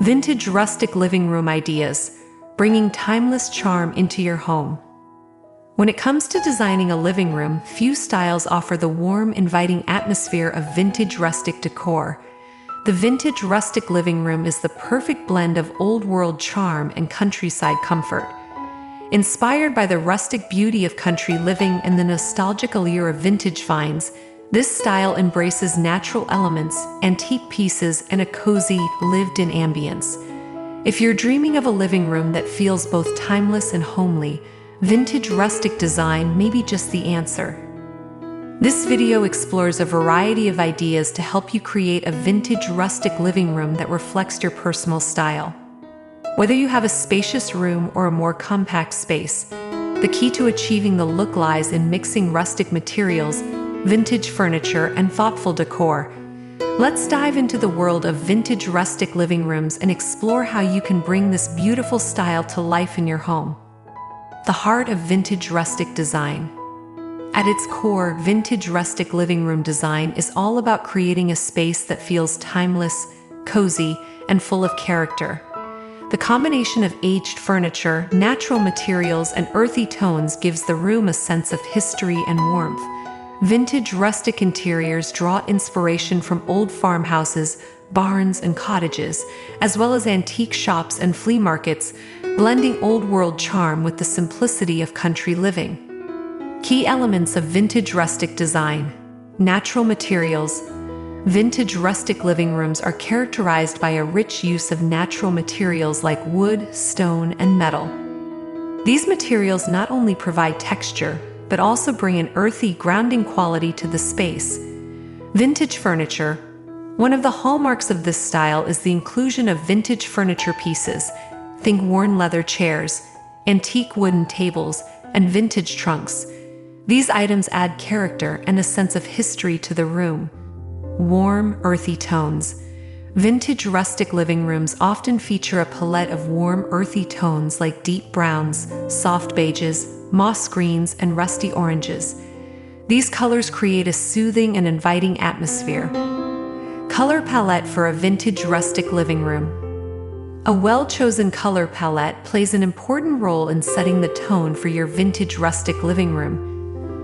Vintage rustic living room ideas, bringing timeless charm into your home. When it comes to designing a living room, few styles offer the warm, inviting atmosphere of vintage rustic decor. The vintage rustic living room is the perfect blend of old-world charm and countryside comfort. Inspired by the rustic beauty of country living and the nostalgic allure of vintage finds, this style embraces natural elements, antique pieces, and a cozy, lived-in ambience. If you're dreaming of a living room that feels both timeless and homely, vintage rustic design may be just the answer. This video explores a variety of ideas to help you create a vintage rustic living room that reflects your personal style. Whether you have a spacious room or a more compact space, the key to achieving the look lies in mixing rustic materials, vintage furniture, and thoughtful decor. Let's dive into the world of vintage rustic living rooms and explore how you can bring this beautiful style to life in your home. The heart of vintage rustic design. At its core, vintage rustic living room design is all about creating a space that feels timeless, cozy, and full of character. The combination of aged furniture, natural materials, and earthy tones gives the room a sense of history and warmth. Vintage rustic interiors draw inspiration from old farmhouses, barns, and cottages, as well as antique shops and flea markets, blending old-world charm with the simplicity of country living. Key elements of vintage rustic design. Natural materials. Vintage rustic living rooms are characterized by a rich use of natural materials like wood, stone, and metal. These materials not only provide texture, but also bring an earthy, grounding quality to the space. Vintage furniture. One of the hallmarks of this style is the inclusion of vintage furniture pieces. Think worn leather chairs, antique wooden tables, and vintage trunks. These items add character and a sense of history to the room. Warm, earthy tones. Vintage rustic living rooms often feature a palette of warm, earthy tones like deep browns, soft beiges, moss greens, and rusty oranges. These colors create a soothing and inviting atmosphere. Color palette for a vintage rustic living room. A well-chosen color palette plays an important role in setting the tone for your vintage rustic living room.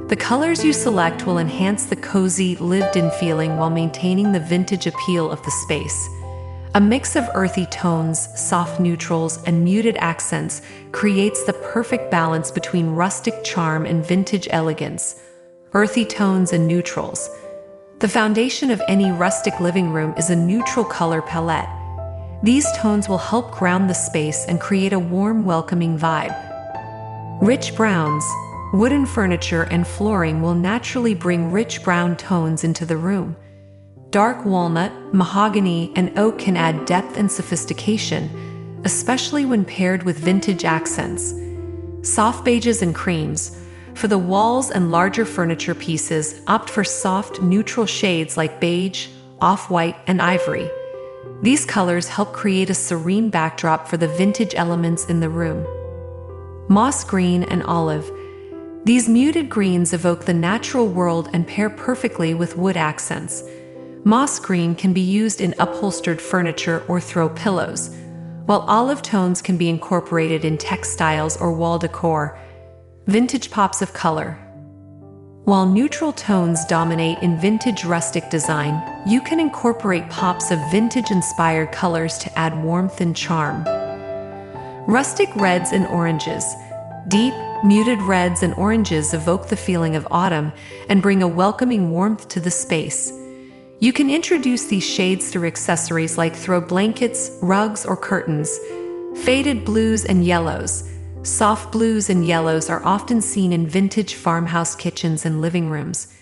The colors you select will enhance the cozy, lived-in feeling while maintaining the vintage appeal of the space. A mix of earthy tones, soft neutrals, and muted accents creates the perfect balance between rustic charm and vintage elegance. Earthy tones and neutrals. The foundation of any rustic living room is a neutral color palette. These tones will help ground the space and create a warm, welcoming vibe. Rich browns. Wooden furniture and flooring will naturally bring rich brown tones into the room. Dark walnut, mahogany, and oak can add depth and sophistication, especially when paired with vintage accents. Soft beiges and creams. For the walls and larger furniture pieces, opt for soft, neutral shades like beige, off-white, and ivory. These colors help create a serene backdrop for the vintage elements in the room. Moss green and olive. These muted greens evoke the natural world and pair perfectly with wood accents. Moss green can be used in upholstered furniture or throw pillows, while olive tones can be incorporated in textiles or wall decor. Vintage pops of color. While neutral tones dominate in vintage rustic design, you can incorporate pops of vintage-inspired colors to add warmth and charm. Rustic reds and oranges. Deep, muted reds and oranges evoke the feeling of autumn and bring a welcoming warmth to the space. You can introduce these shades through accessories like throw blankets, rugs, or curtains. Faded blues and yellows. Soft blues and yellows are often seen in vintage farmhouse kitchens and living rooms.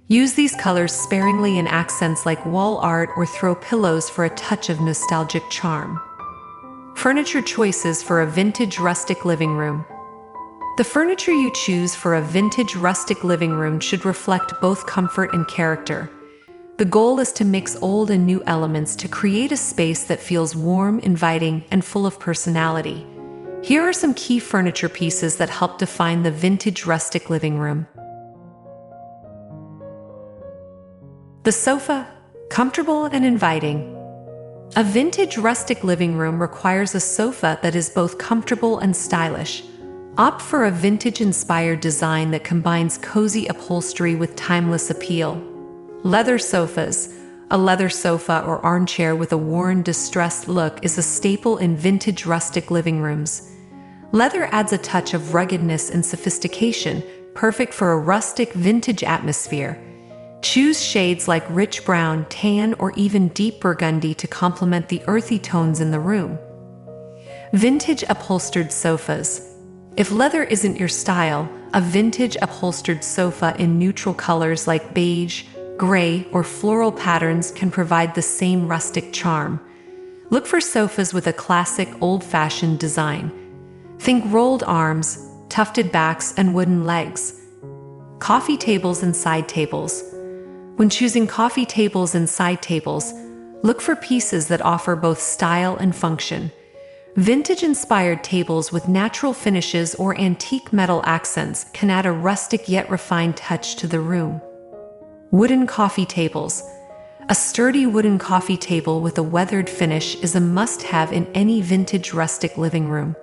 Use these colors sparingly in accents like wall art or throw pillows for a touch of nostalgic charm. Furniture choices for a vintage rustic living room. The furniture you choose for a vintage rustic living room should reflect both comfort and character. The goal is to mix old and new elements to create a space that feels warm, inviting, and full of personality. Here are some key furniture pieces that help define the vintage rustic living room. The sofa, comfortable and inviting. A vintage rustic living room requires a sofa that is both comfortable and stylish. Opt for a vintage-inspired design that combines cozy upholstery with timeless appeal. Leather sofas. A leather sofa or armchair with a worn, distressed look is a staple in vintage rustic living rooms. Leather adds a touch of ruggedness and sophistication, perfect for a rustic, vintage atmosphere. Choose shades like rich brown, tan, or even deep burgundy to complement the earthy tones in the room. Vintage upholstered sofas. If leather isn't your style, a vintage upholstered sofa in neutral colors like beige, gray, or floral patterns can provide the same rustic charm. Look for sofas with a classic, old-fashioned design. Think rolled arms, tufted backs, and wooden legs. Coffee tables and side tables. When choosing coffee tables and side tables, look for pieces that offer both style and function. Vintage-inspired tables with natural finishes or antique metal accents can add a rustic yet refined touch to the room. Wooden coffee tables. A sturdy wooden coffee table with a weathered finish is a must-have in any vintage rustic living room.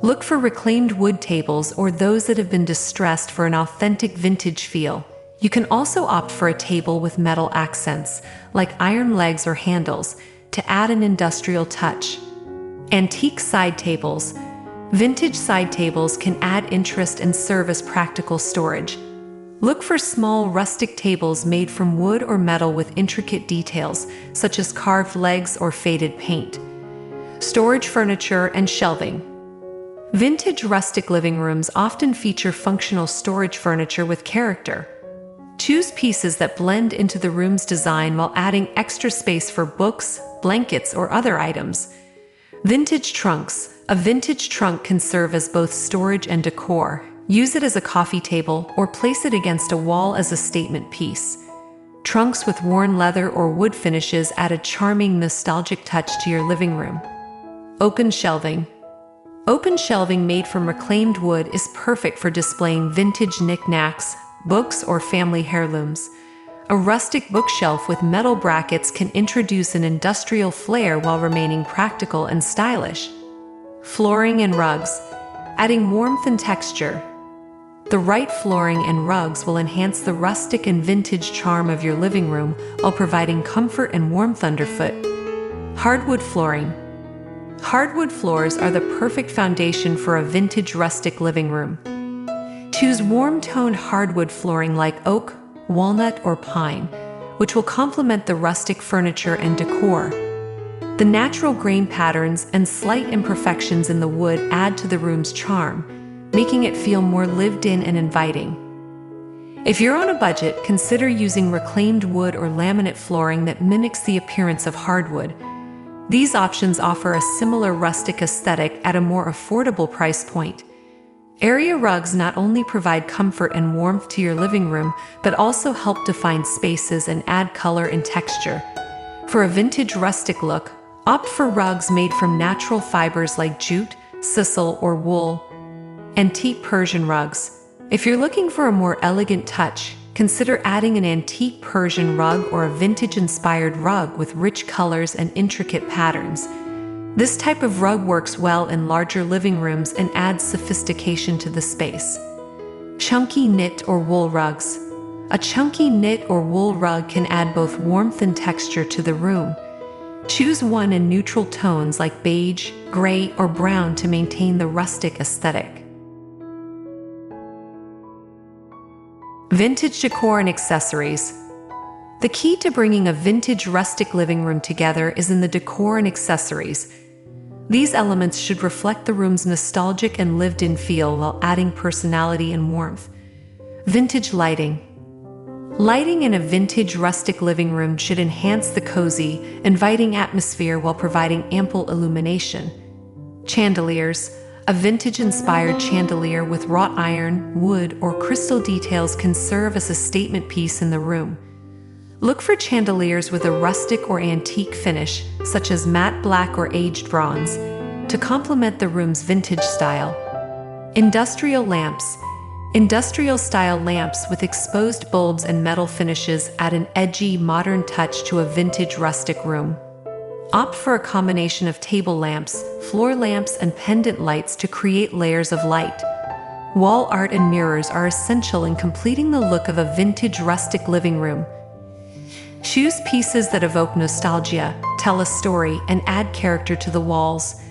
Look for reclaimed wood tables or those that have been distressed for an authentic vintage feel. You can also opt for a table with metal accents, like iron legs or handles, to add an industrial touch. Antique side tables. Vintage side tables can add interest and serve as practical storage. Look for small rustic tables made from wood or metal with intricate details, such as carved legs or faded paint. Storage furniture and shelving. Vintage rustic living rooms often feature functional storage furniture with character. Choose pieces that blend into the room's design while adding extra space for books, blankets, or other items. Vintage trunks. A vintage trunk can serve as both storage and decor. Use it as a coffee table or place it against a wall as a statement piece. Trunks with worn leather or wood finishes add a charming, nostalgic touch to your living room. Open shelving. Open shelving made from reclaimed wood is perfect for displaying vintage knickknacks, books, or family heirlooms. A rustic bookshelf with metal brackets can introduce an industrial flair while remaining practical and stylish. Flooring and rugs. Adding warmth and texture. The right flooring and rugs will enhance the rustic and vintage charm of your living room while providing comfort and warmth underfoot. Hardwood flooring. Hardwood floors are the perfect foundation for a vintage rustic living room. Choose warm-toned hardwood flooring like oak, walnut, or pine, which will complement the rustic furniture and decor. The natural grain patterns and slight imperfections in the wood add to the room's charm, making it feel more lived in and inviting. If you're on a budget, consider using reclaimed wood or laminate flooring that mimics the appearance of hardwood. These options offer a similar rustic aesthetic at a more affordable price point. Area rugs not only provide comfort and warmth to your living room, but also help define spaces and add color and texture. For a vintage rustic look, opt for rugs made from natural fibers like jute, sisal, or wool. Antique Persian rugs. If you're looking for a more elegant touch, consider adding an antique Persian rug or a vintage-inspired rug with rich colors and intricate patterns. This type of rug works well in larger living rooms and adds sophistication to the space. Chunky knit or wool rugs. A chunky knit or wool rug can add both warmth and texture to the room. Choose one in neutral tones like beige, gray, or brown to maintain the rustic aesthetic. Vintage decor and accessories. The key to bringing a vintage rustic living room together is in the decor and accessories. These elements should reflect the room's nostalgic and lived-in feel while adding personality and warmth. Vintage lighting. Lighting in a vintage rustic living room should enhance the cozy, inviting atmosphere while providing ample illumination. Chandeliers. A vintage-inspired chandelier with wrought iron, wood, or crystal details can serve as a statement piece in the room. Look for chandeliers with a rustic or antique finish, such as matte black or aged bronze, to complement the room's vintage style. Industrial lamps. Industrial-style lamps with exposed bulbs and metal finishes add an edgy, modern touch to a vintage rustic room. Opt for a combination of table lamps, floor lamps, and pendant lights to create layers of light. Wall art and mirrors are essential in completing the look of a vintage rustic living room. Choose pieces that evoke nostalgia, tell a story, and add character to the walls.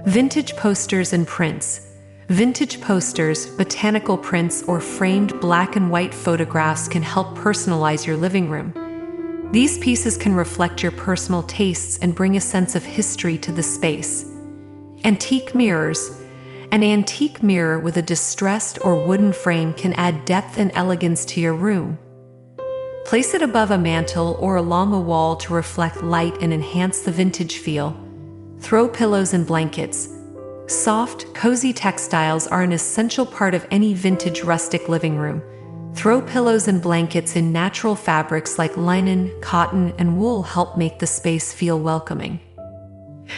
Vintage posters and prints. Vintage posters, botanical prints, or framed black and white photographs can help personalize your living room. These pieces can reflect your personal tastes and bring a sense of history to the space. Antique mirrors. An antique mirror with a distressed or wooden frame can add depth and elegance to your room. Place it above a mantel or along a wall to reflect light and enhance the vintage feel. Throw pillows and blankets. Soft, cozy textiles are an essential part of any vintage rustic living room. Throw pillows and blankets in natural fabrics like linen, cotton, and wool help make the space feel welcoming.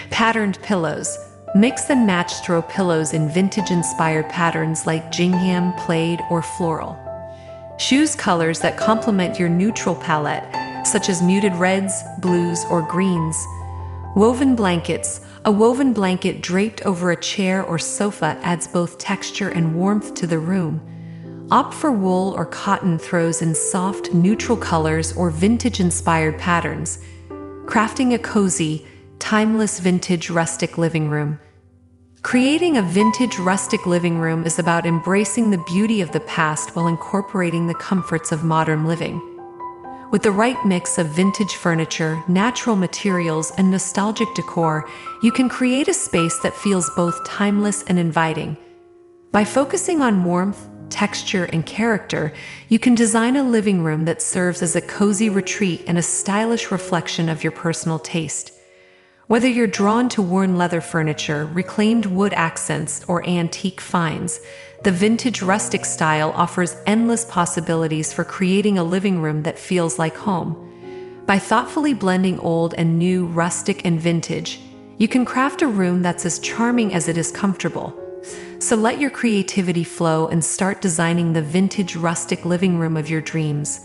Patterned pillows. Mix and match throw pillows in vintage-inspired patterns like gingham, plaid, or floral. Choose colors that complement your neutral palette, such as muted reds, blues, or greens. Woven blankets. A woven blanket draped over a chair or sofa adds both texture and warmth to the room. Opt for wool or cotton throws in soft, neutral colors or vintage-inspired patterns, crafting a cozy, timeless vintage rustic living room. Creating a vintage rustic living room is about embracing the beauty of the past while incorporating the comforts of modern living. With the right mix of vintage furniture, natural materials, and nostalgic decor, you can create a space that feels both timeless and inviting. By focusing on warmth, texture, and character, you can design a living room that serves as a cozy retreat and a stylish reflection of your personal taste. Whether you're drawn to worn leather furniture, reclaimed wood accents, or antique finds, the vintage rustic style offers endless possibilities for creating a living room that feels like home. By thoughtfully blending old and new, rustic and vintage, you can craft a room that's as charming as it is comfortable. So let your creativity flow and start designing the vintage rustic living room of your dreams.